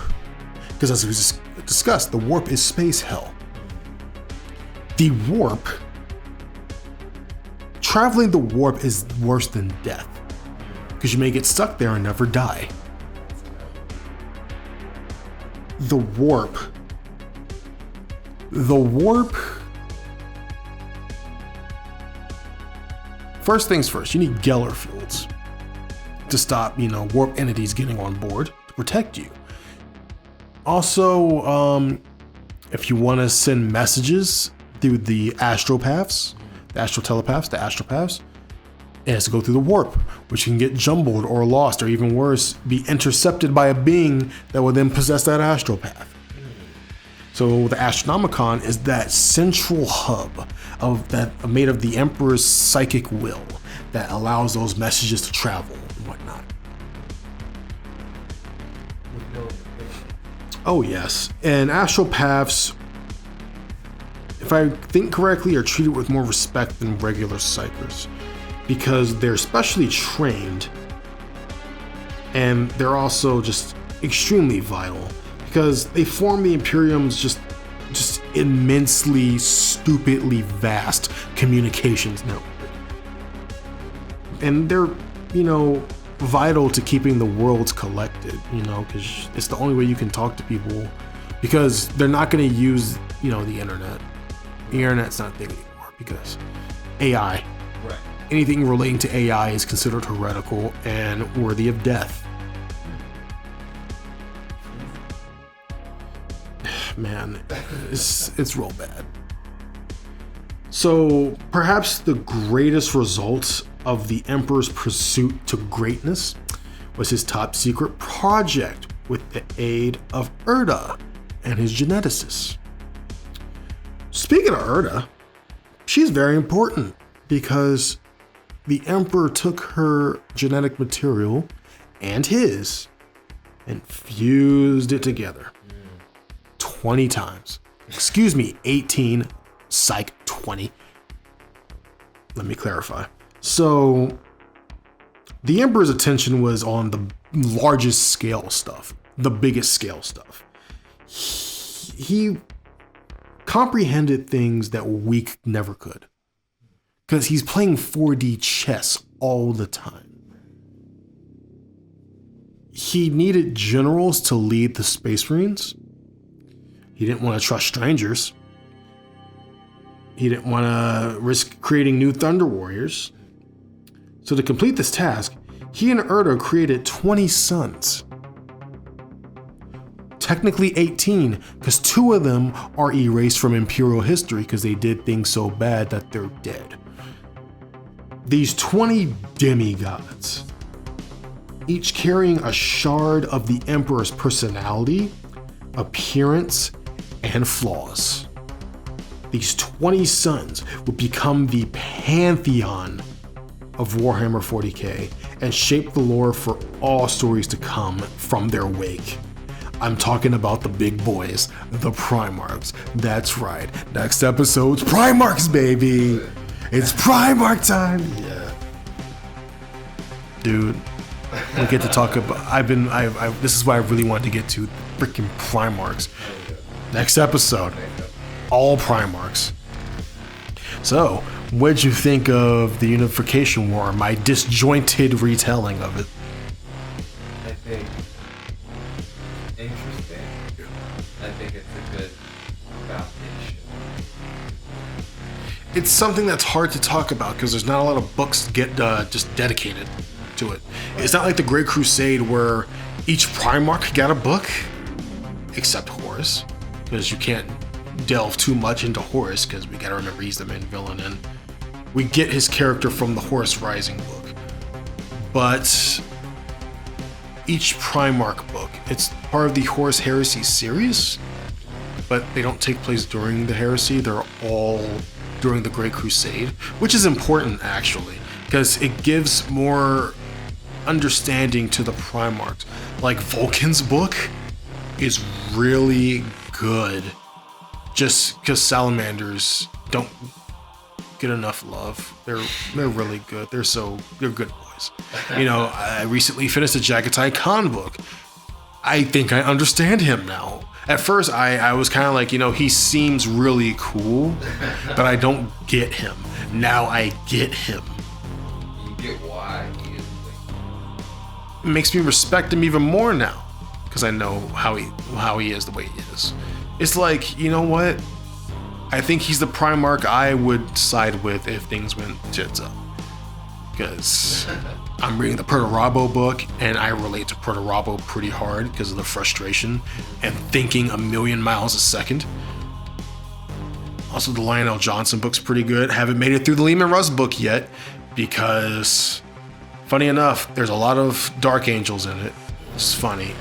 Because as we just discussed, the warp is space hell. The warp, traveling the warp is worse than death because you may get stuck there and never die. The warp, first things first, you need Geller fields to stop, warp entities getting on board to protect you. Also, if you want to send messages through the astropaths, the astropaths, it has to go through the warp, which can get jumbled or lost, or even worse, be intercepted by a being that will then possess that astropath. So the Astronomicon is that central hub made of the Emperor's psychic will that allows those messages to travel and whatnot. Oh yes, and astropaths, if I think correctly, are treated with more respect than regular psychers because they're specially trained and they're also just extremely vital. Because they form the Imperium's just immensely, stupidly vast communications network. And they're, vital to keeping the worlds collected, because it's the only way you can talk to people because they're not going to use, the internet. The internet's not a thing anymore because AI. Right. Anything relating to AI is considered heretical and worthy of death. Man, it's real bad. So perhaps the greatest result of the Emperor's pursuit to greatness was his top secret project with the aid of Erda and his geneticists. Speaking of Erda, she's very important because the Emperor took her genetic material and his and fused it together 20 times. 18, psych 20. Let me clarify. So the Emperor's attention was on the largest scale stuff, the biggest scale stuff. He comprehended things that we never could. Because he's playing 4D chess all the time. He needed generals to lead the Space Marines. He didn't want to trust strangers. He didn't want to risk creating new Thunder Warriors. So to complete this task, he and Erdo created 20 sons. Technically 18, because 2 of them are erased from Imperial history because they did things so bad that they're dead. These 20 demigods, each carrying a shard of the Emperor's personality, appearance, and flaws. These 20 sons would become the pantheon of Warhammer 40k and shape the lore for all stories to come from their wake. I'm talking about the big boys, the Primarchs. That's right. Next episode's Primarchs, baby. It's Primarch time. Yeah. Dude, we get to talk about, this is why I really wanted to get to freaking Primarchs. Next episode, all Primarchs. So, what'd you think of the Unification War, my disjointed retelling of it? I think interesting. I think it's a good foundation. It's something that's hard to talk about because there's not a lot of books get just dedicated to it. It's not like the Great Crusade where each Primarch got a book, except Horus, because you can't delve too much into Horus because we gotta remember he's the main villain, and we get his character from the Horus Rising book. But each Primarch book, it's part of the Horus Heresy series, but they don't take place during the Heresy. They're all during the Great Crusade, which is important actually, because it gives more understanding to the Primarchs. Like Vulcan's book is really good, just because salamanders don't get enough love. They're really good. They're good boys. You know, I recently finished the Jagatai Khan book. I think I understand him now. At first, I was kind of like, you know, he seems really cool, but I don't get him. Now I get him. You get why he is It makes me respect him even more now, because I know how he is the way he is. It's like, you know what? I think he's the Primarch I would side with if things went tits up. Because I'm reading the Perturabo book, and I relate to Perturabo pretty hard because of the frustration and thinking a million miles a second. Also, the Lionel Johnson book's pretty good. Haven't made it through the Lehman Russ book yet because, funny enough, there's a lot of Dark Angels in it. It's funny.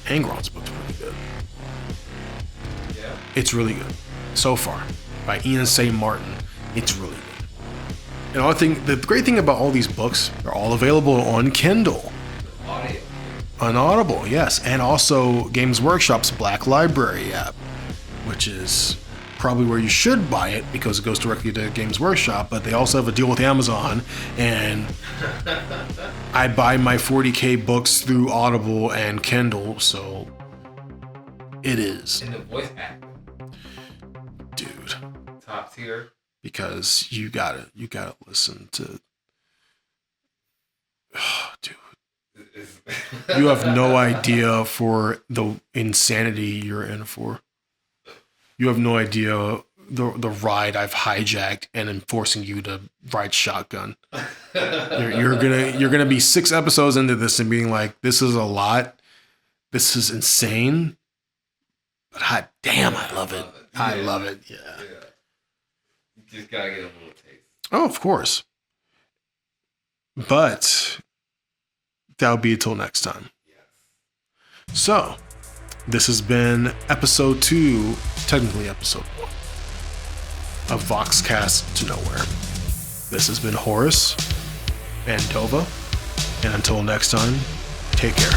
Angron's book's pretty good. Yeah. It's really good so far, by Ian St. Martin. It's really good. And the great thing about all these books, they're all available on Kindle. Audio. On Audible, yes. And also Games Workshop's Black Library app, which is probably where you should buy it because it goes directly to Games Workshop, but they also have a deal with Amazon, and I buy my 40k books through Audible and Kindle, so it is. And the voice act. Dude. Top tier. Because you gotta listen to. Oh, dude, you have no idea for the insanity you're in for. You have no idea the ride I've hijacked and enforcing you to ride shotgun. You're gonna be 6 episodes into this and being like, this is a lot. This is insane. But hot damn, I love it. I love it. Yeah. You just gotta get a little taste. Oh, of course. But that'll be until next time. Yes. So, this has been episode 2, technically episode 1, of Voxcast to Nowhere. This has been Horace and Dohvah. And until next time, take care.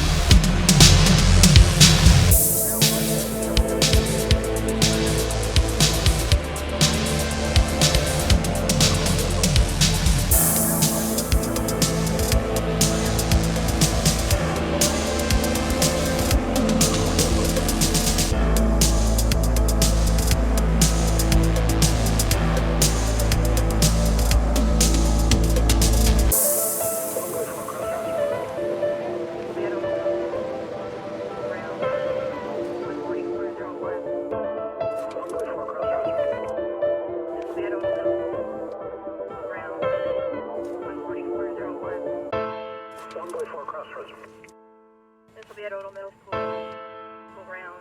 1 by 4 cross road. This will be at Odell Middle School, around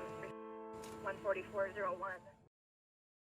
14401.